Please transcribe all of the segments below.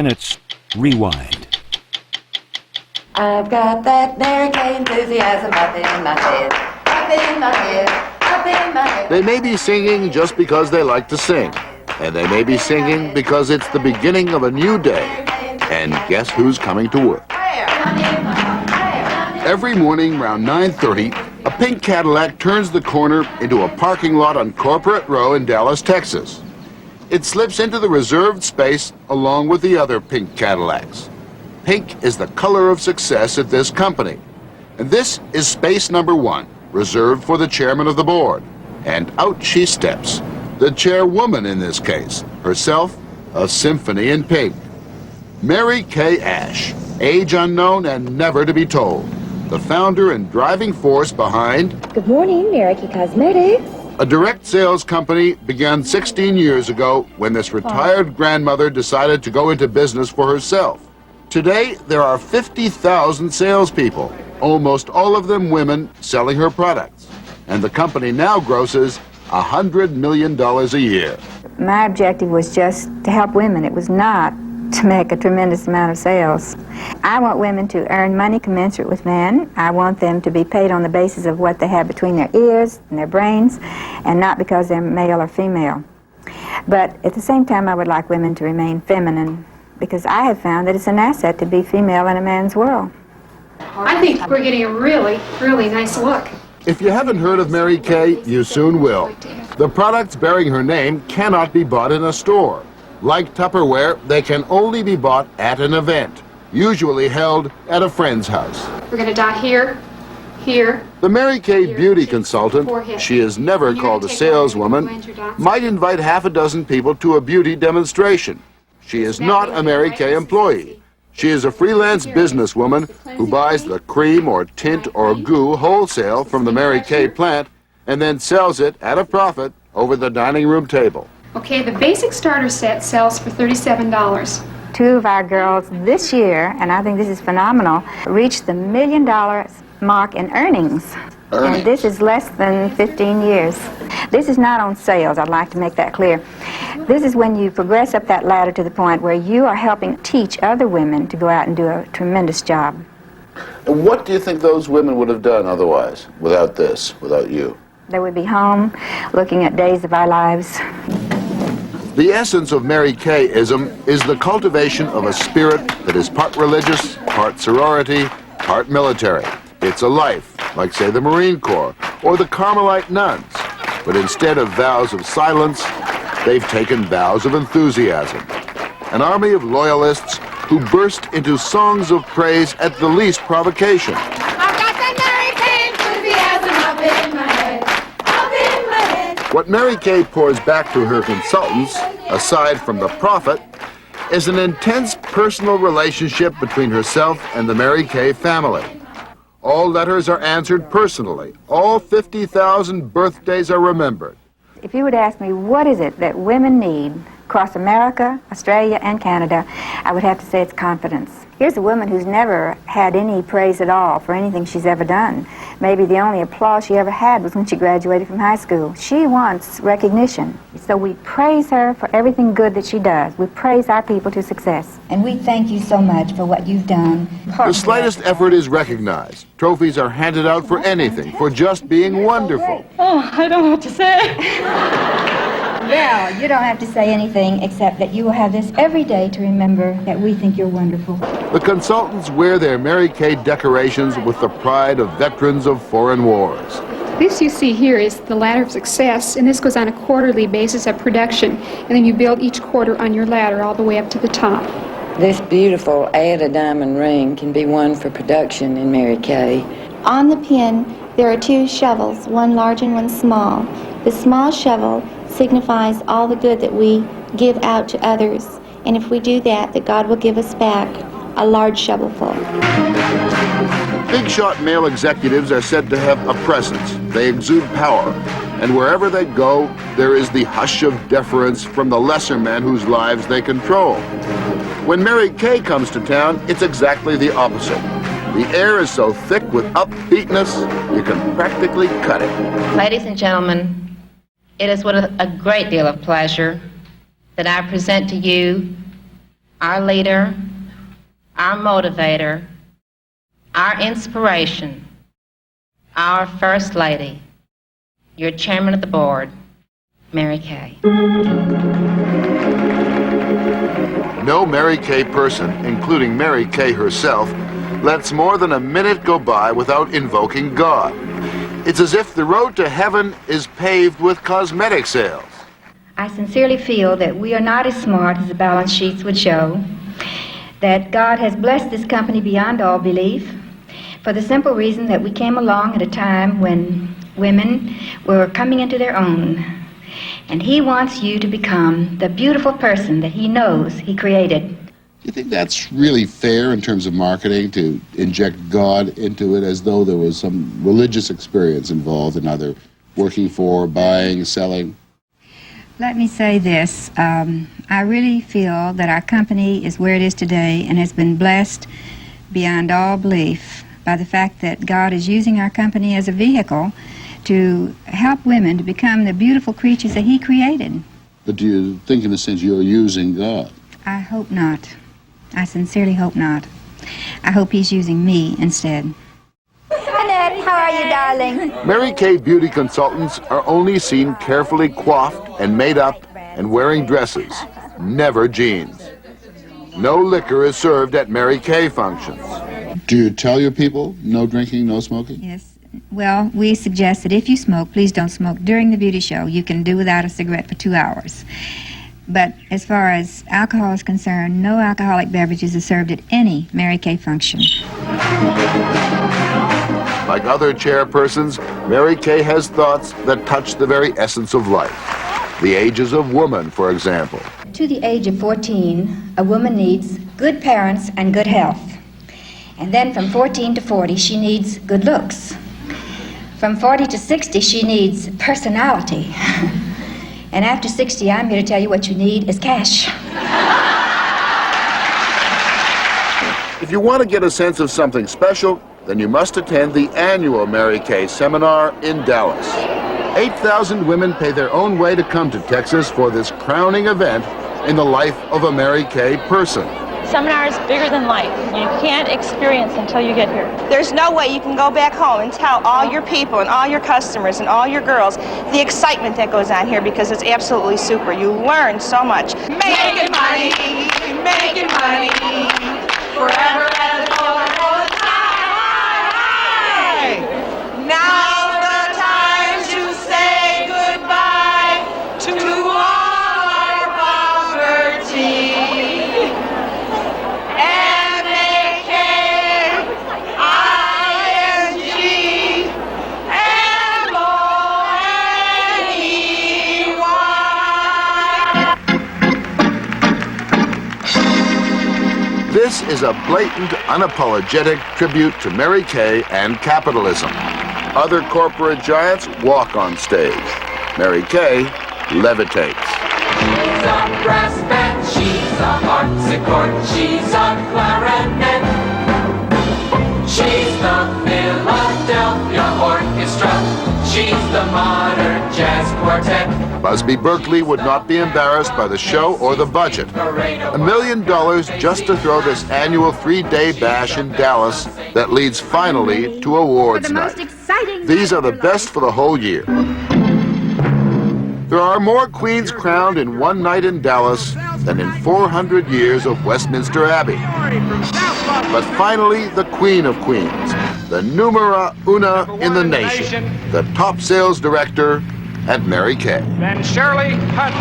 Minutes. Rewind. I've got that Mary Kay enthusiasm up in my head, up in my head, up in my head. They may be singing just because they like to sing. And they may be singing because it's the beginning of a new day. And guess who's coming to work? Every morning around 9:30, a pink Cadillac turns the corner into a parking lot on Corporate Row in Dallas, Texas. It slips into the reserved space along with the other pink Cadillacs. Pink is the color of success at this company. And this is space number 1, reserved for the chairman of the board. And out she steps. The chairwoman in this case, herself a symphony in pink. Mary Kay Ash, age unknown and never to be told. The founder and driving force behind Good morning, Mary Kay Cosmetics. a direct sales company began 16 years ago when this retired grandmother decided to go into business for herself. Today, there are 50,000 salespeople, almost all of them women, selling her products. And the company now grosses $100 million a year. My objective was just to help women. It was not to make a tremendous amount of sales. I want women to earn money commensurate with men. I want them to be paid on the basis of what they have between their ears and their brains, and not because they're male or female. But at the same time, I would like women to remain feminine, because I have found that it's an asset to be female in a man's world. I think we're getting a really, really nice look. If you haven't heard of Mary Kay, you soon will. The products bearing her name cannot be bought in a store. Like Tupperware, they can only be bought at an event, usually held at a friend's house. We're going to dot here, here. The Mary Kay Here, beauty take consultant, forehead. she is never And you're called a gonna take one saleswoman, and your dots. might invite half a dozen people to a beauty demonstration. She is not a Mary Kay employee. She is a freelance businesswoman who buys the cream or tint or goo wholesale from the Mary Kay plant and then sells it at a profit over the dining room table. Okay, the basic starter set sells for $37. Two of our girls this year, and I think this is phenomenal, reached the $1 million mark in earnings. And this is less than 15 years. This is not on sales, I'd like to make that clear. This is when you progress up that ladder to the point where you are helping teach other women to go out and do a tremendous job. And what do you think those women would have done otherwise, without this, without you? They would be home looking at days of our lives. The essence of Mary Kay-ism is the cultivation of a spirit that is part religious, part sorority, part military. It's a life, like, say, the Marine Corps or the Carmelite nuns. But instead of vows of silence, they've taken vows of enthusiasm. An army of loyalists who burst into songs of praise at the least provocation. I've got that Mary Kay enthusiasm up in my head, up in my head. What Mary Kay pours back to her consultants, aside from the profit, is an intense personal relationship between herself and the Mary Kay family. All letters are answered personally. All 50,000 birthdays are remembered. If you would ask me, what is it that women need across America, Australia, and Canada, I would have to say it's confidence. Here's a woman who's never had any praise at all for anything she's ever done. Maybe the only applause she ever had was when she graduated from high school. She wants recognition. So we praise her for everything good that she does. We praise our people to success. And we thank you so much for what you've done. The slightest effort is recognized. Trophies are handed out for anything, for just being wonderful. Oh, I don't know what to say. Well, you don't have to say anything except that you will have this every day to remember that we think you're wonderful. The consultants wear their Mary Kay decorations with the pride of veterans of foreign wars. This you see here is the ladder of success, and this goes on a quarterly basis of production, and then you build each quarter on your ladder all the way up to the top. This beautiful added diamond ring can be won for production in Mary Kay. On the pin, there are two shovels, one large and one small. The small shovel signifies all the good that we give out to others, and if we do that, that God will give us back a large shovelful. Big shot male executives are said to have a presence. They exude power, and wherever they go, there is the hush of deference from the lesser men whose lives they control. When Mary Kay comes to town, it's exactly the opposite. The air is so thick with upbeatness, you can practically cut it. Ladies and gentlemen, it is with a great deal of pleasure that I present to you our leader, our motivator, our inspiration, our First Lady, your Chairman of the Board, Mary Kay. No Mary Kay person, including Mary Kay herself, lets more than a minute go by without invoking God. It's as if the road to heaven is paved with cosmetic sales. I sincerely feel that we are not as smart as the balance sheets would show, that God has blessed this company beyond all belief, for the simple reason that we came along at a time when women were coming into their own. And He wants you to become the beautiful person that He knows He created. Do you think that's really fair in terms of marketing, to inject God into it as though there was some religious experience involved in either working for, buying, selling? Let me say this. I really feel that our company is where it is today and has been blessed beyond all belief by the fact that God is using our company as a vehicle to help women to become the beautiful creatures that He created. But do you think, in a sense, you're using God? I hope not. I sincerely hope not. I hope He's using me instead. Hi, Ned. How are you, darling? Mary Kay beauty consultants are only seen carefully coiffed and made up and wearing dresses, never jeans. No liquor is served at Mary Kay functions. Do you tell your people no drinking, no smoking? Yes. Well, we suggest that if you smoke, please don't smoke during the beauty show. You can do without a cigarette for 2 hours. But as far as alcohol is concerned, no alcoholic beverages are served at any Mary Kay function. Like other chairpersons, Mary Kay has thoughts that touch the very essence of life. The ages of woman, for example. To the age of 14, a woman needs good parents and good health. And then from 14 to 40, she needs good looks. From 40 to 60, she needs personality. And after 60, I'm here to tell you what you need is cash. If you want to get a sense of something special, then you must attend the annual Mary Kay seminar in Dallas. 8,000 women pay their own way to come to Texas for this crowning event in the life of a Mary Kay person. Seminar is bigger than life. You can't experience until you get here. There's no way you can go back home and tell all your people and all your customers and all your girls the excitement that goes on here, because it's absolutely super. You learn so much. Making money, forever and all the time. Now's the time to say goodbye to all our poverty. This is a blatant, unapologetic tribute to Mary Kay and capitalism. Other corporate giants walk on stage. Mary Kay levitates. She's a brass band, she's a harpsichord, she's a clarinet. She's the Philadelphia Orchestra, she's the modern jazz quartet. Busby Berkeley would not be embarrassed by the show or the budget. $1 million just to throw this annual 3-day bash in Dallas that leads finally to awards night. These are the best for the whole year. There are more queens crowned in one night in Dallas than in 400 years of Westminster Abbey. But finally, the Queen of Queens, the numera una in the nation, the top sales director at Mary Kay. Then Shirley Hutton.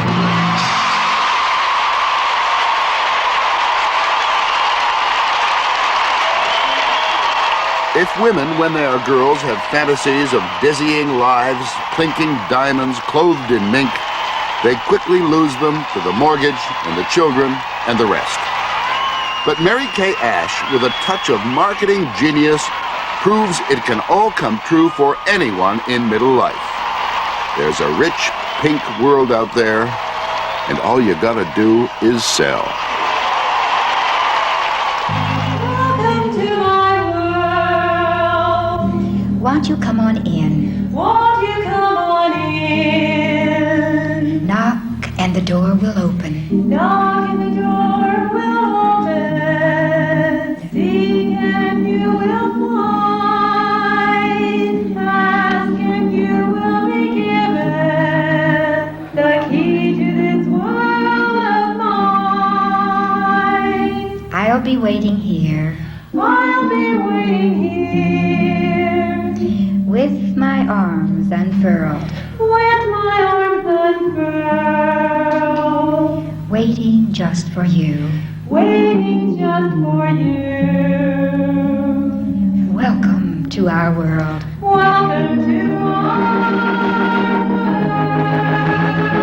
If women, when they are girls, have fantasies of dizzying lives, clinking diamonds, clothed in mink, they quickly lose them to the mortgage and the children and the rest. But Mary Kay Ash, with a touch of marketing genius, proves it can all come true for anyone in middle life. There's a rich, pink world out there, and all you gotta do is sell. Welcome to my world. Won't you come on in? Won't you come on in? Knock and the door will open. Knock and the door will I'll be waiting here. I'll be waiting here. With my arms unfurled. With my arms unfurled. Waiting just for you. Waiting just for you. Welcome to our world. Welcome to our world.